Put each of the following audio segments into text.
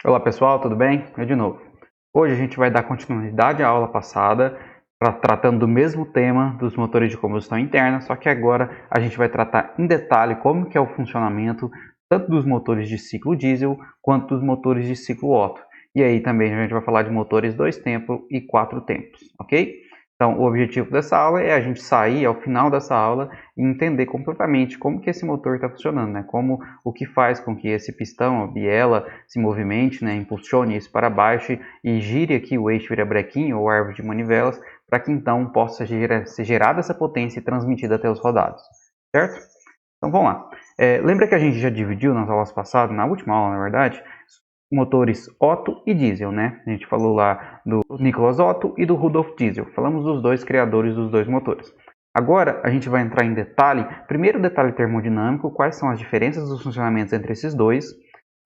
Olá pessoal, tudo bem? Eu de novo. Hoje a gente vai dar continuidade à aula passada, tratando do mesmo tema dos motores de combustão interna, só que agora a gente vai tratar em detalhe como que é o funcionamento tanto dos motores de ciclo diesel quanto dos motores de ciclo Otto. E aí também a gente vai falar de motores 2 tempos e 4 tempos, ok? Então o objetivo dessa aula é a gente sair ao final dessa aula e entender completamente como que esse motor está funcionando, né? Como o que faz com que esse pistão, a biela, se movimente, né? Impulsione isso para baixo e gire aqui o eixo virabrequim ou árvore de manivelas para que então possa ser gerada essa potência e transmitida até os rodados, certo? Então vamos lá. Lembra que a gente já dividiu nas aulas passadas, na última aula na verdade, motores Otto e diesel, né? A gente falou lá do Nicholas Otto e do Rudolf Diesel. Falamos dos dois criadores dos dois motores. Agora a gente vai entrar em detalhe, primeiro o detalhe termodinâmico, quais são as diferenças dos funcionamentos entre esses dois,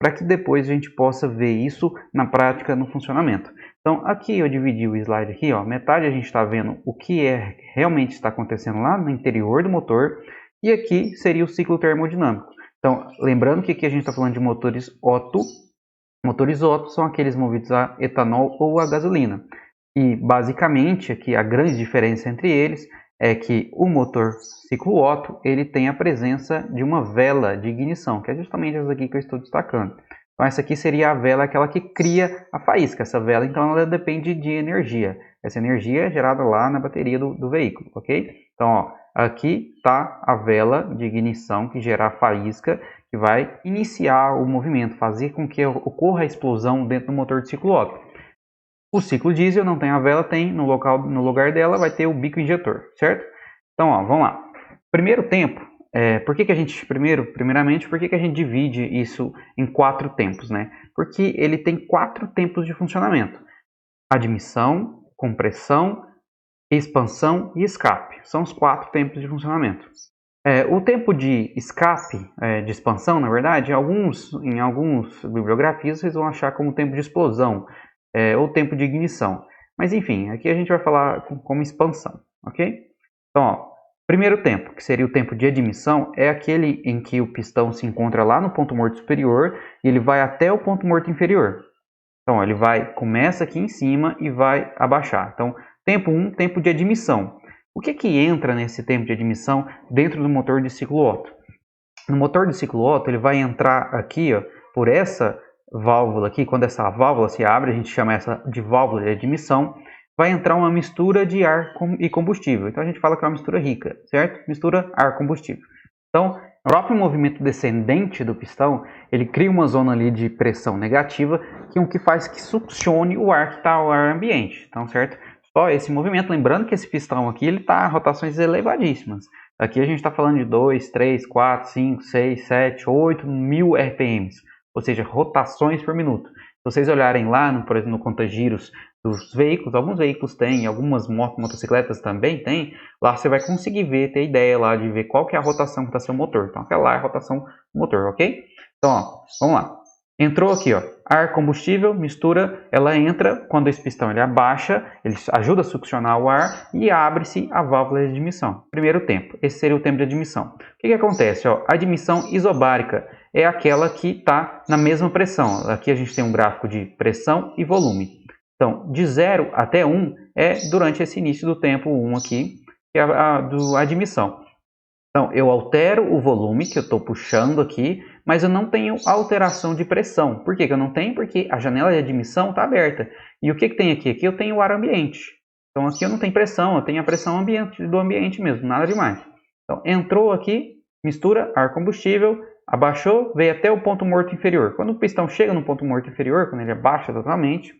para que depois a gente possa ver isso na prática, no funcionamento. Então aqui eu dividi o slide aqui, ó, metade a gente está vendo o que realmente está acontecendo lá no interior do motor, e aqui seria o ciclo termodinâmico. Então lembrando que aqui a gente está falando de motores Otto. Motores Otto são aqueles movidos a etanol ou a gasolina. E basicamente aqui a grande diferença entre eles é que o motor ciclo Otto ele tem a presença de uma vela de ignição, que é justamente essa aqui que eu estou destacando. Então essa aqui seria a vela, aquela que cria a faísca. Essa vela então ela depende de energia. Essa energia é gerada lá na bateria do veículo, ok? Então ó, aqui está a vela de ignição que gera a faísca, que vai iniciar o movimento, fazer com que ocorra a explosão dentro do motor de ciclo Otto. O ciclo diesel não tem a vela, tem no lugar dela vai ter o bico injetor, certo? Então, ó, vamos lá. Primeiro tempo, por que a gente primeiramente, por que a gente divide isso em 4 tempos, né? Porque ele tem 4 tempos de funcionamento: admissão, compressão, expansão e escape. São os 4 tempos de funcionamento. O tempo de escape, de expansão, na verdade, em algumas bibliografias vocês vão achar como tempo de explosão, ou tempo de ignição. Mas enfim, aqui a gente vai falar como expansão, ok? Então, ó, primeiro tempo, que seria o tempo de admissão, é aquele em que o pistão se encontra lá no ponto morto superior e ele vai até o ponto morto inferior. Então, ó, começa aqui em cima e vai abaixar. Então, tempo 1, tempo de admissão. O que entra nesse tempo de admissão dentro do motor de ciclo Otto? No motor de ciclo Otto, ele vai entrar aqui, ó, por essa válvula aqui. Quando essa válvula se abre, a gente chama essa de válvula de admissão. Vai entrar uma mistura de ar e combustível. Então a gente fala que é uma mistura rica, certo? Mistura ar-combustível. Então, o próprio movimento descendente do pistão, ele cria uma zona ali de pressão negativa, que é o que faz que succione o ar que está ao ar ambiente. Então, certo? Só esse movimento, lembrando que esse pistão aqui ele está a rotações elevadíssimas. Aqui a gente está falando de 2, 3, 4, 5, 6, 7, 8 mil RPMs, ou seja, rotações por minuto. Se vocês olharem lá, por exemplo, no conta-giros dos veículos, alguns veículos têm, algumas motocicletas também têm, lá você vai conseguir ter ideia lá de ver qual que é a rotação que está seu motor. Então aquela lá é a rotação do motor, ok? Então, ó, vamos lá. Entrou aqui, ó, ar, combustível, mistura, ela entra, quando esse pistão ele abaixa, ele ajuda a succionar o ar e abre-se a válvula de admissão. Primeiro tempo, esse seria o tempo de admissão. O que acontece? Ó, a admissão isobárica é aquela que está na mesma pressão. Aqui a gente tem um gráfico de pressão e volume. Então, de 0 até 1 é durante esse início do tempo 1 aqui, que é a admissão. Então, eu altero o volume que eu estou puxando aqui, mas eu não tenho alteração de pressão. Por que eu não tenho? Porque a janela de admissão está aberta. E o que tem aqui? Aqui eu tenho o ar ambiente. Então, aqui eu não tenho pressão, eu tenho a pressão do ambiente mesmo, nada demais. Então, entrou aqui, mistura, ar combustível, abaixou, veio até o ponto morto inferior. Quando o pistão chega no ponto morto inferior, quando ele abaixa totalmente,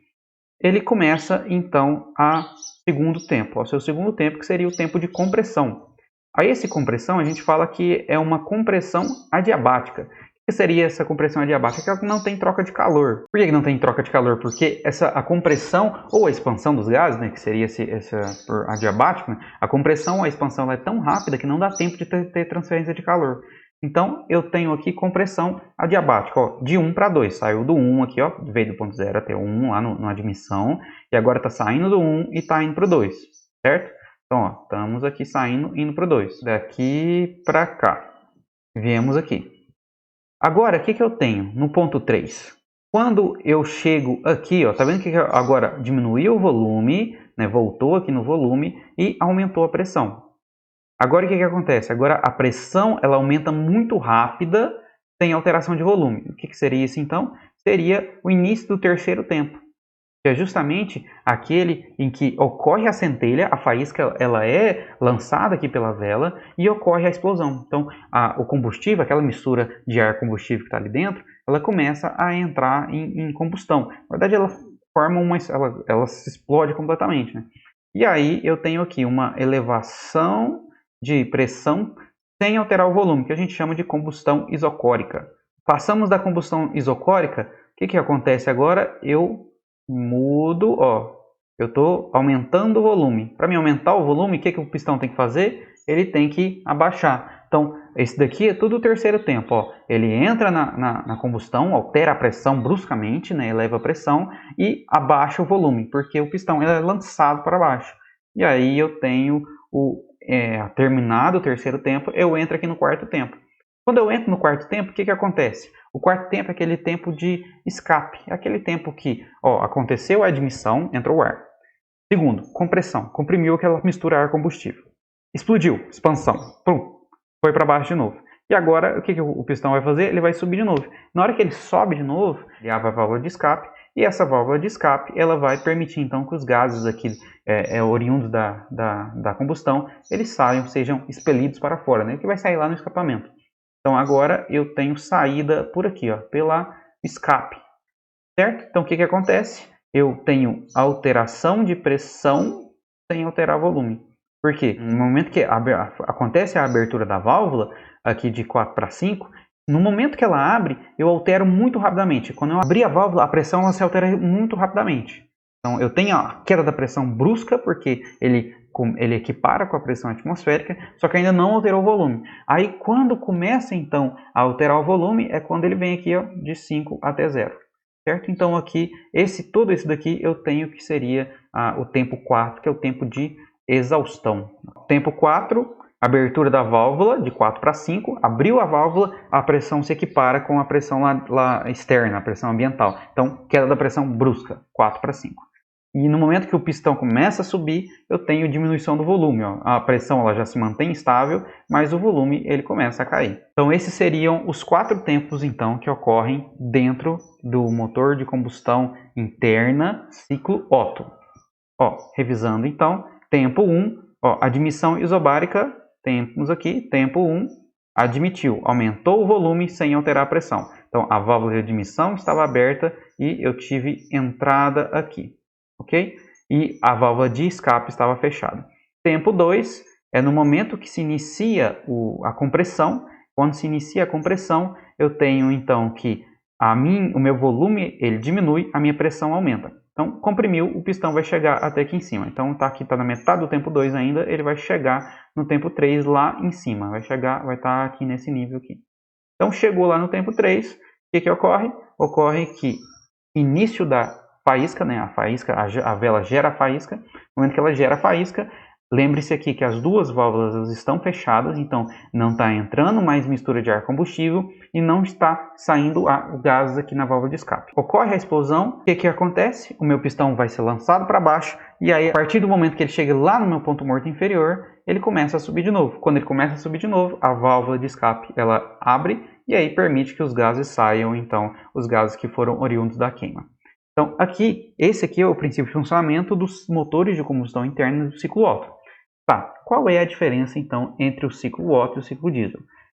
ele começa então a segundo tempo, ao seu segundo tempo, que seria o tempo de compressão. A esse compressão a gente fala que é uma compressão adiabática. O que seria essa compressão adiabática? É que não tem troca de calor. Por que não tem troca de calor? Porque a compressão ou a expansão dos gases, né, que seria essa adiabático, né, a compressão ou a expansão é tão rápida que não dá tempo de ter transferência de calor. Então, eu tenho aqui compressão adiabática, ó, de 1 para 2. Saiu do 1 aqui, ó, veio do ponto 0 até o 1 lá na admissão. E agora está saindo do 1 e está indo para o 2, certo? Então, ó, estamos aqui saindo, indo para o 2. Daqui para cá. Viemos aqui. Agora, o que eu tenho no ponto 3? Quando eu chego aqui, ó, tá vendo que agora diminuiu o volume, né, voltou aqui no volume e aumentou a pressão. Agora o que acontece? Agora a pressão ela aumenta muito rápida, sem alteração de volume. O que seria isso então? Seria o início do terceiro tempo, que é justamente aquele em que ocorre a centelha, a faísca ela é lançada aqui pela vela e ocorre a explosão. Então o combustível, aquela mistura de ar combustível que está ali dentro, ela começa a entrar em combustão. Na verdade ela forma ela se explode completamente, né? E aí eu tenho aqui uma elevação de pressão sem alterar o volume, que a gente chama de combustão isocórica. Passamos da combustão isocórica, o que acontece agora? Eu mudo, ó, eu estou aumentando o volume. Para me aumentar o volume, o que o pistão tem que fazer? Ele tem que abaixar. Então, esse daqui é tudo o terceiro tempo. Ó. Ele entra na combustão, altera a pressão bruscamente, né, eleva a pressão e abaixa o volume, porque o pistão ele é lançado para baixo. E aí eu tenho terminado o terceiro tempo, eu entro aqui no quarto tempo. Quando eu entro no quarto tempo, o que acontece? O quarto tempo é aquele tempo de escape, é aquele tempo que aconteceu a admissão, entrou o ar. Segundo, compressão, comprimiu aquela mistura ar-combustível. Explodiu, expansão, pum, foi para baixo de novo. E agora, o que o pistão vai fazer? Ele vai subir de novo. Na hora que ele sobe de novo, ele abre a válvula de escape, e essa válvula de escape ela vai permitir então que os gases aqui oriundos da combustão, eles saiam, sejam expelidos para fora, né? Que vai sair lá no escapamento. Então agora eu tenho saída por aqui, ó, pela escape, certo? Então o que acontece? Eu tenho alteração de pressão sem alterar volume. Por quê? No momento que acontece a abertura da válvula, aqui de 4 para 5, no momento que ela abre, eu altero muito rapidamente. Quando eu abrir a válvula, a pressão ela se altera muito rapidamente. Então eu tenho a queda da pressão brusca, porque ele equipara com a pressão atmosférica, só que ainda não alterou o volume. Aí quando começa então a alterar o volume, é quando ele vem aqui ó, de 5 até 0. Certo? Então aqui, tudo isso daqui eu tenho que seria o tempo 4, que é o tempo de exaustão. Tempo 4, abertura da válvula de 4 para 5, abriu a válvula, a pressão se equipara com a pressão lá externa, a pressão ambiental. Então, queda da pressão brusca, 4 para 5. E no momento que o pistão começa a subir, eu tenho diminuição do volume. Ó. A pressão ela já se mantém estável, mas o volume ele começa a cair. Então esses seriam os 4 tempos então, que ocorrem dentro do motor de combustão interna ciclo Otto. Ó, revisando então, tempo 1, ó, admissão isobárica, temos aqui, tempo 1, admitiu, aumentou o volume sem alterar a pressão. Então a válvula de admissão estava aberta e eu tive entrada aqui. Ok? E a válvula de escape estava fechada. Tempo 2 é no momento que se inicia a compressão. Quando se inicia a compressão, eu tenho então que o meu volume ele diminui, a minha pressão aumenta. Então, comprimiu, o pistão vai chegar até aqui em cima. Então, está na metade do tempo 2 ainda, ele vai chegar no tempo 3 lá em cima. Vai estar aqui nesse nível aqui. Então, chegou lá no tempo 3, o que ocorre? Ocorre que início da faísca, né? A vela gera a faísca. No momento que ela gera a faísca, lembre-se aqui que as duas válvulas estão fechadas, então não está entrando mais mistura de ar combustível e não está saindo o gás aqui na válvula de escape. Ocorre a explosão, o que acontece? O meu pistão vai ser lançado para baixo e aí a partir do momento que ele chega lá no meu ponto morto inferior, ele começa a subir de novo. Quando ele começa a subir de novo, a válvula de escape ela abre e aí permite que os gases saiam, então, os gases que foram oriundos da queima. Então, esse aqui é o princípio de funcionamento dos motores de combustão interna do ciclo Otto. Tá, qual é a diferença, então, entre o ciclo Otto e o ciclo diesel?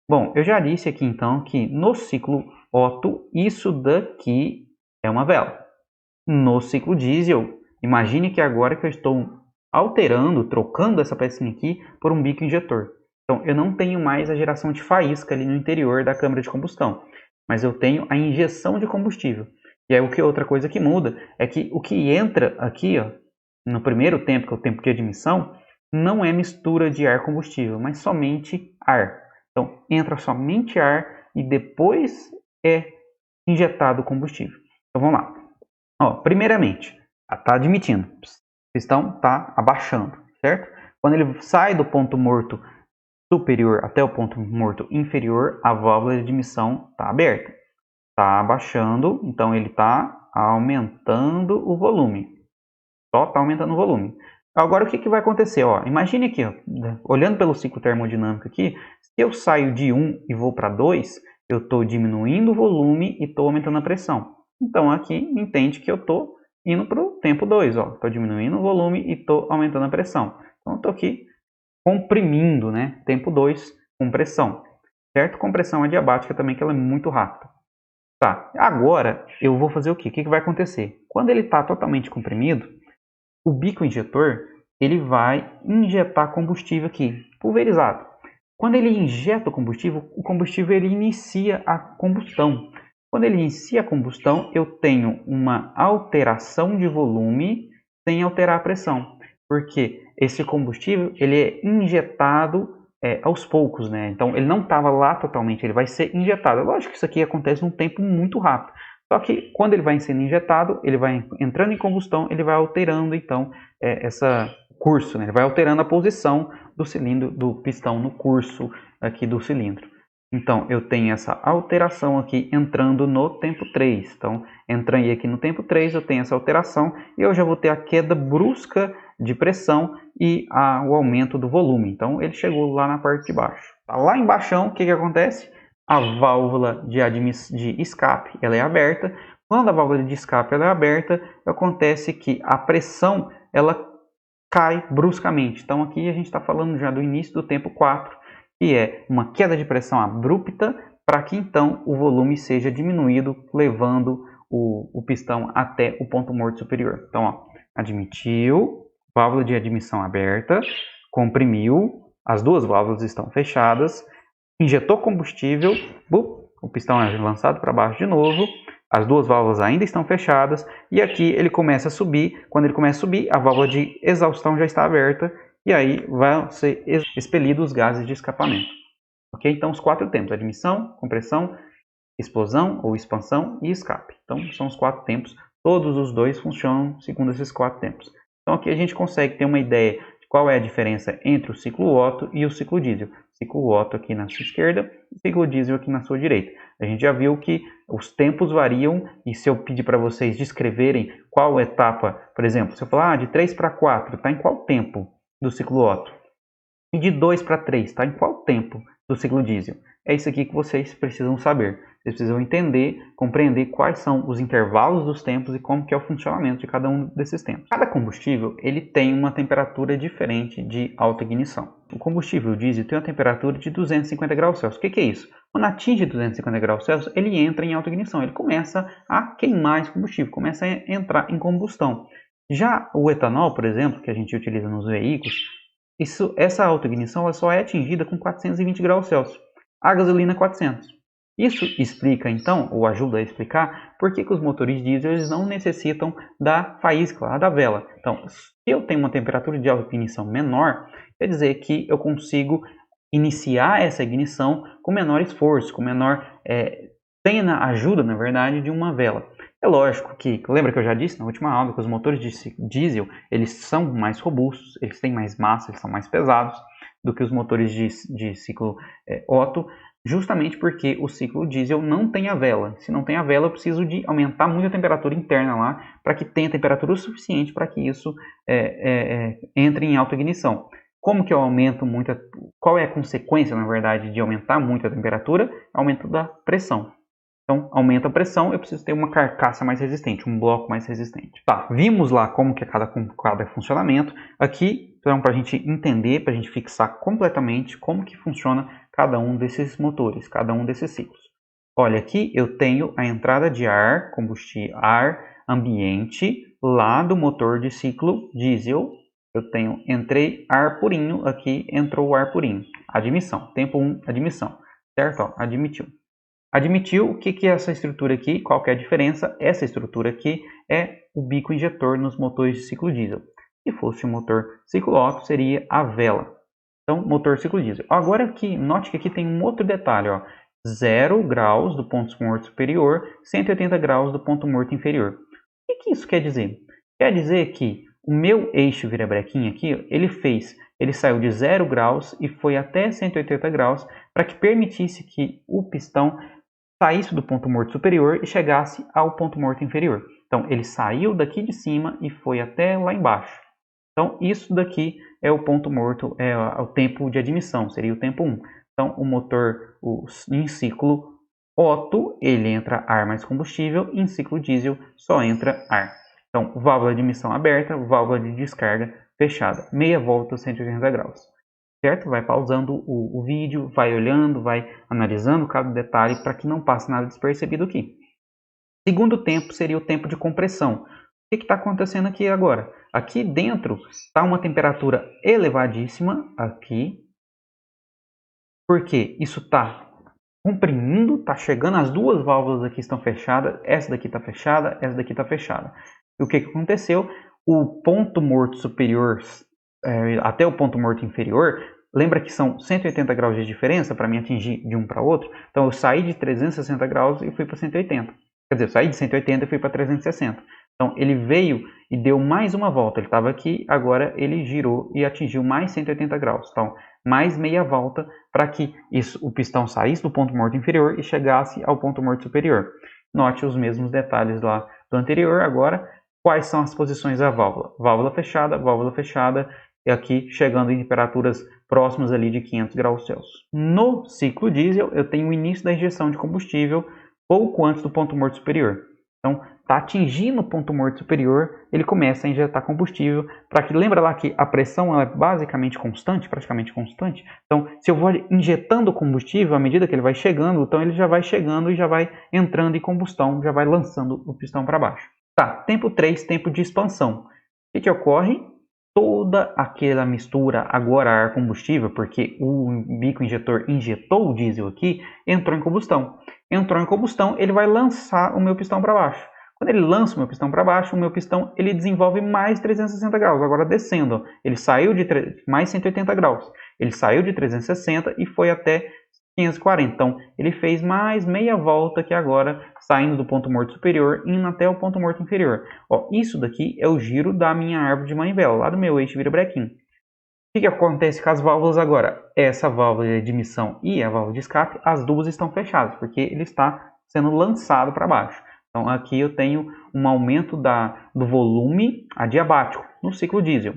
Bom, eu já disse aqui, então, que no ciclo Otto, isso daqui é uma vela. No ciclo diesel, imagine que agora que eu estou trocando essa pecinha aqui por um bico injetor. Então, eu não tenho mais a geração de faísca ali no interior da câmara de combustão, mas eu tenho a injeção de combustível. E aí, outra coisa que muda é que o que entra aqui, ó, no primeiro tempo, que é o tempo de admissão, não é mistura de ar combustível, mas somente ar. Então, entra somente ar e depois é injetado o combustível. Então, vamos lá. Ó, primeiramente, está admitindo, o pistão está abaixando, certo? Quando ele sai do ponto morto superior até o ponto morto inferior, a válvula de admissão está aberta. está abaixando, então ele está aumentando o volume. Só está aumentando o volume. Agora o que vai acontecer? Ó, imagine aqui, ó, olhando pelo ciclo termodinâmico aqui, se eu saio de 1 e vou para 2, eu estou diminuindo o volume e estou aumentando a pressão. Então aqui entende que eu estou indo para o tempo 2. Estou diminuindo o volume e estou aumentando a pressão. Então estou aqui comprimindo, né? Tempo 2 com pressão. Certo? Compressão adiabática também, que ela é muito rápida. Tá, agora eu vou fazer o quê? O que vai acontecer? Quando ele está totalmente comprimido, o bico injetor ele vai injetar combustível aqui, pulverizado. Quando ele injeta o combustível ele inicia a combustão. Quando ele inicia a combustão, eu tenho uma alteração de volume sem alterar a pressão, porque esse combustível ele é injetado aos poucos, né? Então ele não estava lá totalmente, ele vai ser injetado. Lógico que isso aqui acontece num tempo muito rápido. Só que quando ele vai sendo injetado, ele vai entrando em combustão, ele vai alterando então esse curso, né? Ele vai alterando a posição do cilindro, do pistão no curso aqui do cilindro. Então eu tenho essa alteração aqui entrando no tempo 3. Então entrando aqui no tempo 3 eu tenho essa alteração e eu já vou ter a queda brusca de pressão e o aumento do volume. Então ele chegou lá na parte de baixo. Lá embaixo o que acontece? A válvula de escape ela é aberta. Quando a válvula de escape ela é aberta, acontece que a pressão ela cai bruscamente. Então aqui a gente está falando já do início do tempo 4, que é uma queda de pressão abrupta para que então o volume seja diminuído, levando o pistão até o ponto morto superior. Então, ó, admitiu, válvula de admissão aberta, comprimiu, as duas válvulas estão fechadas, injetou combustível, o pistão é lançado para baixo de novo, as duas válvulas ainda estão fechadas e aqui ele começa a subir. Quando ele começa a subir, a válvula de exaustão já está aberta e aí vão ser expelidos os gases de escapamento. Ok? Então os 4 tempos: admissão, compressão, explosão ou expansão e escape. Então são os 4 tempos. Todos os dois funcionam segundo esses 4 tempos. Então aqui a gente consegue ter uma ideia de qual é a diferença entre o ciclo Otto e o ciclo diesel. Ciclo Otto aqui na sua esquerda e ciclo diesel aqui na sua direita. A gente já viu que os tempos variam e se eu pedir para vocês descreverem qual etapa, por exemplo, se eu falar de 3 para 4, está em qual tempo do ciclo Otto? E de 2 para 3, está em qual tempo do ciclo diesel? É isso aqui que vocês precisam saber. Vocês precisam entender, compreender quais são os intervalos dos tempos e como que é o funcionamento de cada um desses tempos. Cada combustível ele tem uma temperatura diferente de autoignição. O combustível diesel tem uma temperatura de 250 graus Celsius. O que é isso? Quando atinge 250 graus Celsius, ele entra em autoignição. Ele começa a queimar esse combustível, começa a entrar em combustão. Já o etanol, por exemplo, que a gente utiliza nos veículos, essa autoignição ela só é atingida com 420 graus Celsius. A gasolina 400. Isso explica, então, ou ajuda a explicar, por que os motores diesel eles não necessitam da faísca, da vela. Então, se eu tenho uma temperatura de autoignição menor, quer dizer que eu consigo iniciar essa ignição com menor esforço, com menor... sem a ajuda, na verdade, de uma vela. É lógico que, lembra que eu já disse na última aula, que os motores de diesel, eles são mais robustos, eles têm mais massa, eles são mais pesados do que os motores de ciclo Otto, justamente porque o ciclo diesel não tem a vela. Se não tem a vela, eu preciso de aumentar muito a temperatura interna lá, para que tenha temperatura suficiente para que isso entre em autoignição. Como que eu aumento muito? Qual é a consequência, na verdade, de aumentar muito a temperatura? Aumento da pressão. Então, aumenta a pressão, eu preciso ter uma carcaça mais resistente, um bloco mais resistente. Tá, vimos lá como que é cada funcionamento. Aqui, então, para a gente entender, para a gente fixar completamente como que funciona cada um desses motores, cada um desses ciclos. Olha, aqui eu tenho a entrada de ar, combustível, ar ambiente, lá do motor de ciclo diesel. Eu tenho, entrei ar purinho, aqui entrou ar purinho. Admissão, tempo 1, admissão, certo? Ó, admitiu. Admitiu, o que é essa estrutura aqui? Qual que é a diferença? Essa estrutura aqui é o bico injetor nos motores de ciclo diesel. Se fosse um motor ciclo Otto, seria a vela. Então, motor ciclo diesel. Agora aqui, note que aqui tem um outro detalhe. Ó. 0 graus do ponto morto superior, 180 graus do ponto morto inferior. O que isso quer dizer? Quer dizer que o meu eixo virabrequim aqui, ele saiu de 0 graus e foi até 180 graus para que permitisse que o pistão saísse do ponto morto superior e chegasse ao ponto morto inferior. Então, ele saiu daqui de cima e foi até lá embaixo. Então, isso daqui é o ponto morto, é o tempo de admissão, seria o tempo 1. Então, o motor em ciclo Otto, ele entra ar mais combustível, e em ciclo diesel só entra ar. Então, válvula de admissão aberta, válvula de descarga fechada, meia volta, 180 graus. Certo? Vai pausando o vídeo, vai olhando, vai analisando cada detalhe para que não passe nada despercebido aqui. Segundo tempo seria o tempo de compressão. O que está acontecendo aqui agora? Aqui dentro está uma temperatura elevadíssima, aqui, porque isso está comprimindo, está chegando, as duas válvulas aqui estão fechadas, essa daqui está fechada, essa daqui está fechada. E o que aconteceu? O ponto morto superior até o ponto morto inferior, lembra que são 180 graus de diferença para me atingir de um para outro? Então eu saí de 360 graus e fui para 180. Quer dizer, eu saí de 180 e fui para 360. Então ele veio e deu mais uma volta. Ele estava aqui, agora ele girou e atingiu mais 180 graus. Então, mais meia volta para que o pistão saísse do ponto morto inferior e chegasse ao ponto morto superior. Note os mesmos detalhes lá do anterior. Agora, quais são as posições da válvula? Válvula fechada, e aqui chegando em temperaturas próximas ali de 500 graus Celsius. No ciclo diesel, eu tenho o início da injeção de combustível pouco antes do ponto morto superior. Então, está atingindo o ponto morto superior, ele começa a injetar combustível, para que, lembra lá que a pressão ela é basicamente constante, praticamente constante. Então, se eu vou injetando combustível, à medida que ele vai chegando, então ele já vai chegando e já vai entrando em combustão, já vai lançando o pistão para baixo. Tá, tempo 3, tempo de expansão. O que ocorre? Toda aquela mistura agora ar combustível, porque o bico injetor injetou o diesel aqui, entrou em combustão. Entrou em combustão, ele vai lançar o meu pistão para baixo. Quando ele lança o meu pistão para baixo, o meu pistão ele desenvolve mais 360 graus, agora descendo. Ele saiu de mais 180 graus. Ele saiu de 360 e foi até 540. Então, ele fez mais meia volta aqui agora, saindo do ponto morto superior, indo até o ponto morto inferior. Ó, isso daqui é o giro da minha árvore de manivela, lá do meu eixo virabrequim. O que acontece com as válvulas agora? Essa válvula de admissão e a válvula de escape, as duas estão fechadas, porque ele está sendo lançado para baixo. Então, aqui eu tenho um aumento do volume adiabático no ciclo diesel.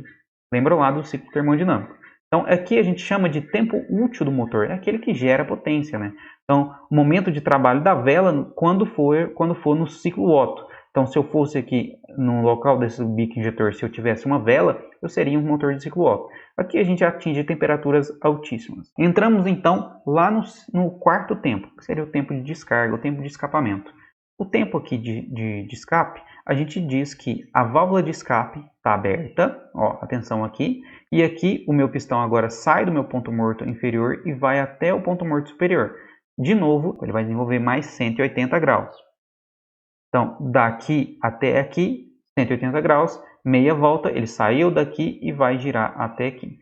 Lembra lá do ciclo termodinâmico. Então, aqui a gente chama de tempo útil do motor, é aquele que gera potência, né? Então, o momento de trabalho da vela quando for no ciclo Otto. Então, se eu fosse aqui no local desse bico injetor, se eu tivesse uma vela, eu seria um motor de ciclo Otto. Aqui a gente atinge temperaturas altíssimas. Entramos então lá no quarto tempo, que seria o tempo de descarga, o tempo de escapamento. O tempo aqui de escape, a gente diz que a válvula de escape está aberta, ó, atenção aqui, e aqui o meu pistão agora sai do meu ponto morto inferior e vai até o ponto morto superior. De novo, ele vai desenvolver mais 180 graus. Então, daqui até aqui, 180 graus, meia volta, ele saiu daqui e vai girar até aqui.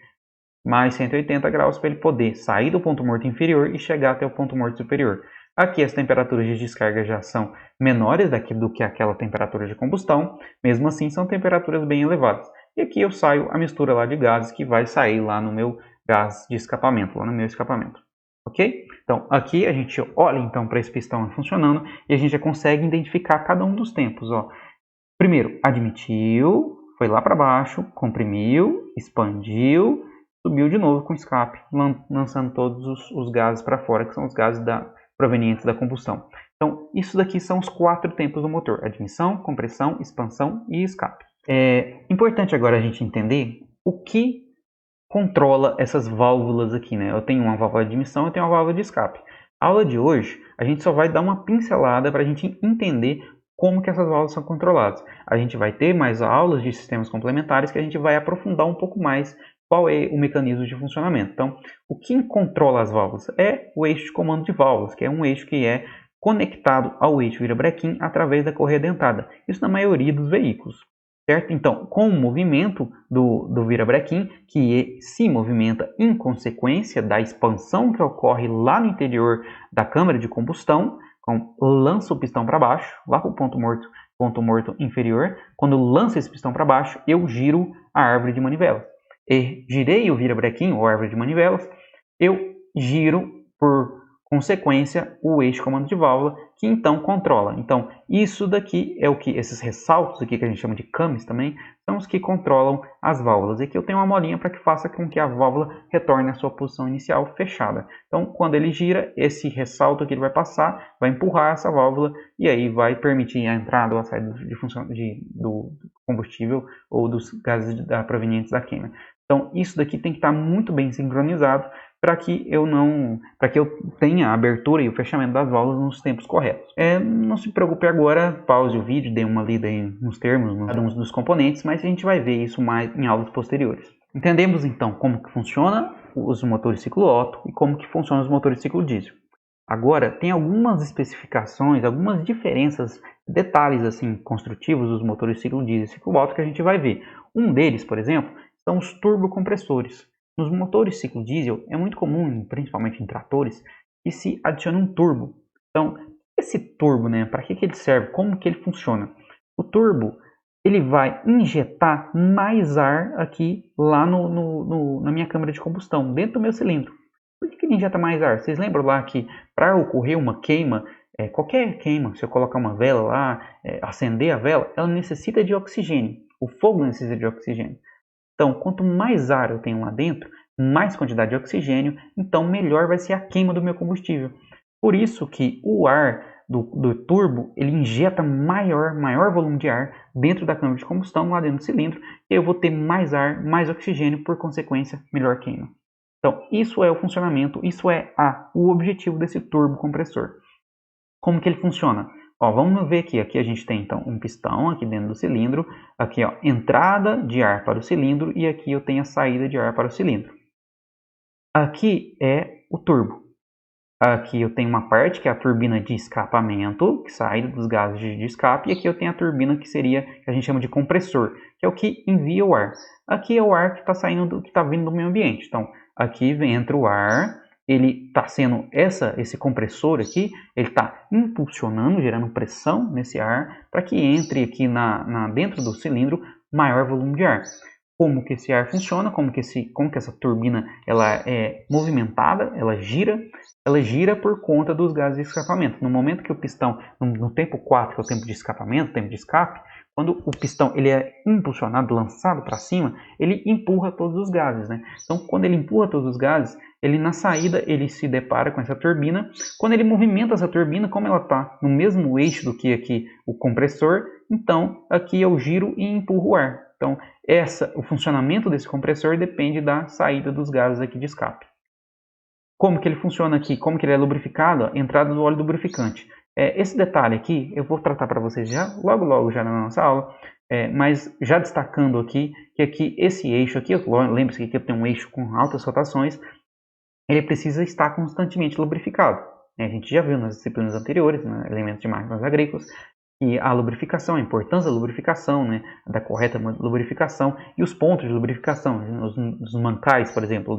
Mais 180 graus para ele poder sair do ponto morto inferior e chegar até o ponto morto superior. Aqui as temperaturas de descarga já são menores do que aquela temperatura de combustão, mesmo assim são temperaturas bem elevadas. E aqui eu saio a mistura lá de gases que vai sair lá no meu gás de escapamento, lá no meu escapamento. Ok? Então aqui a gente olha então para esse pistão funcionando e a gente já consegue identificar cada um dos tempos. Ó. Primeiro, admitiu, foi lá para baixo, comprimiu, expandiu, subiu de novo com escape, lançando todos os gases para fora, que são os gases provenientes da combustão. Então, isso daqui são os 4 tempos do motor: admissão, compressão, expansão e escape. É importante agora a gente entender o que controla essas válvulas aqui, né? Eu tenho uma válvula de admissão, eu tenho uma válvula de escape. A aula de hoje, a gente só vai dar uma pincelada para a gente entender como que essas válvulas são controladas. A gente vai ter mais aulas de sistemas complementares que a gente vai aprofundar um pouco mais qual é o mecanismo de funcionamento. Então, o que controla as válvulas é o eixo de comando de válvulas, que é um eixo que é conectado ao eixo virabrequim através da correia dentada. Isso na maioria dos veículos. Certo? Então, com o movimento do virabrequim, que se movimenta em consequência da expansão que ocorre lá no interior da câmara de combustão, lança o pistão para baixo, lá para o ponto morto inferior. Quando lança esse pistão para baixo, eu giro a árvore de manivelas. E girei o virabrequim, ou árvore de manivelas, eu giro por consequência, o eixo comando de válvula, que então controla. Então, isso daqui é o que, esses ressaltos aqui que a gente chama de cames também, são os que controlam as válvulas. E aqui eu tenho uma molinha para que faça com que a válvula retorne à sua posição inicial fechada. Então, quando ele gira, esse ressalto aqui ele vai passar, vai empurrar essa válvula e aí vai permitir a entrada ou a saída do combustível ou dos gases provenientes da queima. Então, isso daqui tem que estar muito bem sincronizado para que eu tenha a abertura e o fechamento das válvulas nos tempos corretos. Não se preocupe agora, pause o vídeo, dê uma lida nos termos, nos dos componentes, mas a gente vai ver isso mais em aulas posteriores. Entendemos então como que funciona os motores ciclo Otto e como que funcionam os motores ciclo diesel. Agora, tem algumas especificações, algumas diferenças, detalhes assim construtivos dos motores ciclo diesel e ciclo Otto que a gente vai ver. Um deles, por exemplo, são os turbocompressores. Nos motores ciclo diesel é muito comum, principalmente em tratores, que se adicione um turbo. Então, esse turbo, para que ele serve? Como que ele funciona? O turbo ele vai injetar mais ar aqui lá na minha câmara de combustão, dentro do meu cilindro. Por que ele injeta mais ar? Vocês lembram lá que para ocorrer uma queima, qualquer queima, se eu colocar uma vela lá, acender a vela, ela necessita de oxigênio. O fogo necessita de oxigênio. Então, quanto mais ar eu tenho lá dentro, mais quantidade de oxigênio, então melhor vai ser a queima do meu combustível. Por isso que o ar do turbo, ele injeta maior volume de ar dentro da câmara de combustão, lá dentro do cilindro, e eu vou ter mais ar, mais oxigênio, por consequência, melhor queima. Então, isso é o funcionamento, isso é o objetivo desse turbo compressor. Como que ele funciona? Vamos ver aqui a gente tem então um pistão aqui dentro do cilindro, aqui entrada de ar para o cilindro e aqui eu tenho a saída de ar para o cilindro. Aqui é o turbo. Aqui eu tenho uma parte que é a turbina de escapamento, que sai dos gases de escape, e aqui eu tenho a turbina que a gente chama de compressor, que é o que envia o ar. Aqui é o ar que está saindo, que está vindo do meio ambiente. Então, aqui entra o ar, ele está sendo esse compressor aqui, ele está impulsionando, gerando pressão nesse ar, para que entre aqui dentro do cilindro maior volume de ar. Como que esse ar funciona, como que essa turbina ela é movimentada, ela gira por conta dos gases de escapamento. No momento que o pistão, no tempo 4, que é o tempo de escapamento, tempo de escape, quando o pistão ele é impulsionado, lançado para cima, ele empurra todos os gases. Então, quando ele empurra todos os gases, ele na saída ele se depara com essa turbina. Quando ele movimenta essa turbina, como ela está no mesmo eixo do que aqui o compressor, então aqui eu giro e empurro o ar. Então, o funcionamento desse compressor depende da saída dos gases aqui de escape. Como que ele funciona aqui? Como que ele é lubrificado? Entrada do óleo lubrificante. Esse detalhe aqui eu vou tratar para vocês logo já na nossa aula, mas já destacando aqui que esse eixo aqui, lembre-se que aqui eu tenho um eixo com altas rotações, ele precisa estar constantemente lubrificado. A gente já viu nas disciplinas anteriores, elementos de máquinas agrícolas, e a lubrificação, a importância da lubrificação, da correta lubrificação e os pontos de lubrificação, os mancais, por exemplo,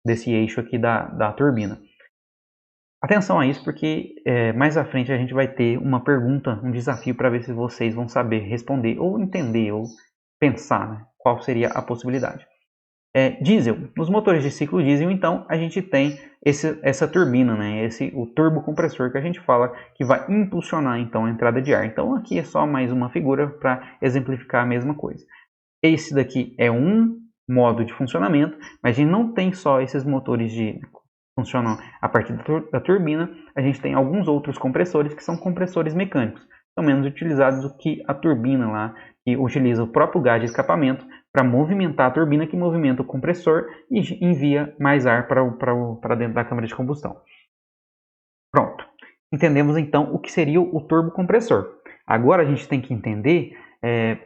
desse eixo aqui da turbina. Atenção a isso porque mais à frente a gente vai ter uma pergunta, um desafio para ver se vocês vão saber responder ou entender ou pensar qual seria a possibilidade. Diesel. Nos motores de ciclo diesel, então, a gente tem essa turbina, o turbo compressor que a gente fala, que vai impulsionar, então, a entrada de ar. Então, aqui é só mais uma figura para exemplificar a mesma coisa. Esse daqui é um modo de funcionamento, mas a gente não tem só esses motores que funcionam a partir da turbina, a gente tem alguns outros compressores que são compressores mecânicos. São menos utilizados do que a turbina lá, que utiliza o próprio gás de escapamento para movimentar a turbina, que movimenta o compressor e envia mais ar para dentro da câmara de combustão. Pronto. Entendemos então o que seria o turbocompressor. Agora a gente tem que entender,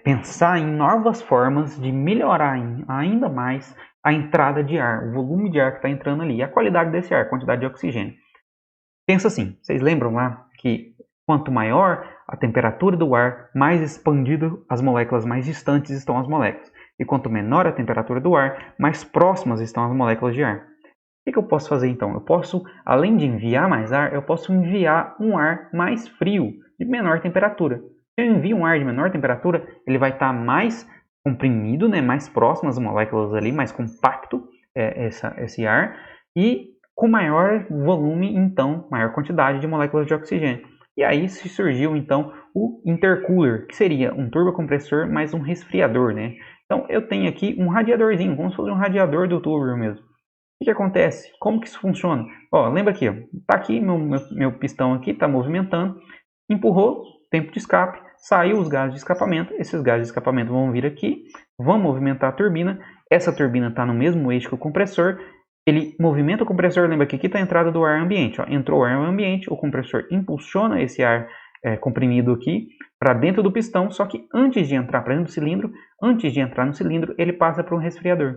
pensar em novas formas de melhorar ainda mais a entrada de ar, o volume de ar que está entrando ali, a qualidade desse ar, a quantidade de oxigênio. Pensa assim, vocês lembram lá que quanto maior a temperatura do ar, mais expandido as moléculas, mais distantes estão as moléculas. E quanto menor a temperatura do ar, mais próximas estão as moléculas de ar. O que eu posso fazer então? Eu posso, além de enviar mais ar, eu posso enviar um ar mais frio, de menor temperatura. Se eu envio um ar de menor temperatura, ele vai estar mais comprimido, mais próximo às moléculas ali, mais compacto esse ar, e com maior volume, então, maior quantidade de moléculas de oxigênio. E aí se surgiu, então, o intercooler, que seria um turbocompressor mais um resfriador, né? Então, eu tenho aqui um radiadorzinho, como se fosse um radiador do turbo mesmo. O que acontece? Como que isso funciona? Ó, lembra aqui, ó, tá aqui meu pistão aqui, tá movimentando, empurrou, tempo de escape, saiu os gases de escapamento, esses gases de escapamento vão vir aqui, vão movimentar a turbina, essa turbina está no mesmo eixo que o compressor, ele movimenta o compressor, lembra que aqui está a entrada do ar ambiente, ó, entrou o ar ambiente, o compressor impulsiona esse ar comprimido aqui para dentro do pistão, só que antes de entrar para dentro do cilindro, antes de entrar no cilindro, ele passa para um resfriador.